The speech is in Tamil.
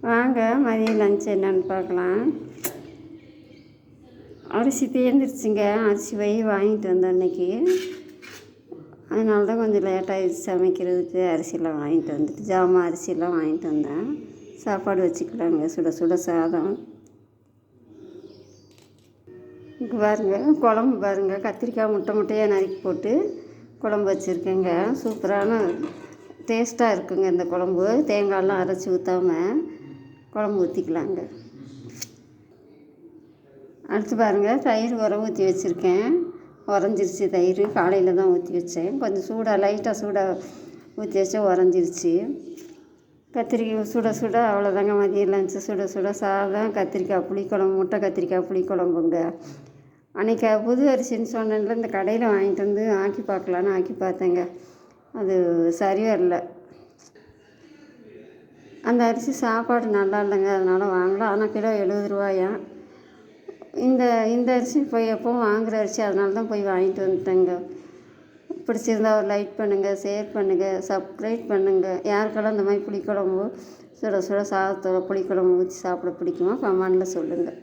வாங்க மதியம் லஞ்ச் என்னென்னு பார்க்கலாம். அரிசி தேர்ந்துருச்சுங்க. அரிசி வாங்கிட்டு வந்தேன் அன்றைக்கி. அதனால தான் கொஞ்சம் லேட்டாகிடுச்சு சமைக்கிறதுக்கு. அரிசியெல்லாம் வாங்கிட்டு வந்துட்டு ஜாமான் அரிசியெல்லாம் வாங்கிட்டு வந்தேன். சாப்பாடு வச்சுக்கலாங்க. சுட சுட சாதம். இங்கே பாருங்கள், குழம்பு பாருங்கள். கத்திரிக்காய் முட்டையாக நறுக்கி போட்டு குழம்பு வச்சுருக்கேங்க. சூப்பரான டேஸ்ட்டாக இருக்குங்க இந்த குழம்பு. தேங்காயெல்லாம் அரைச்சி ஊற்றாமல் குழம்பு ஊற்றிக்கலாங்க. அடுத்து பாருங்கள், தயிர் ஊற்றி வச்சுருக்கேன். உறைஞ்சிருச்சு தயிர். காலையில் தான் ஊற்றி வச்சேன். கொஞ்சம் லைட்டாக சூடாக ஊற்றி வச்சா உறைஞ்சிருச்சு. கத்திரிக்காய் சுட சுட அவ்வளோதாங்க. மதியம் லஞ்சு சுட சுட சாதம், கத்திரிக்காய் புளிக்குழம்பு, முட்டை கத்திரிக்காய் புளிக்குழம்புங்க. அன்றைக்கி புது அரிசின்னு சொன்னேன்ல, இந்த கடையில் வாங்கிட்டு வந்து ஆக்கி பார்க்கலான்னு ஆக்கி பார்த்தேங்க. அது சரி வரல. அந்த அரிசி சாப்பாடு நல்லா இல்லைங்க. அதனால் வாங்கலாம். ஆனால் கிலோ 70 ரூபாயாம். இந்த அரிசி போய் எப்போவும் வாங்குகிற அரிசி. அதனால தான் போய் வாங்கிட்டு வந்துட்டேங்க. பிடிச்சிருந்தா ஒரு லைக் பண்ணுங்கள், ஷேர் பண்ணுங்கள், சப்ஸ்கிரைப் பண்ணுங்கள். யாருக்கெல்லாம் இந்த மாதிரி புளிக்குழம்பு சுட சுட சாதத்தோட புளிக்குழம்பு ஊற்றி சாப்பிட பிடிக்குமோ கமெண்டில் சொல்லுங்கள்.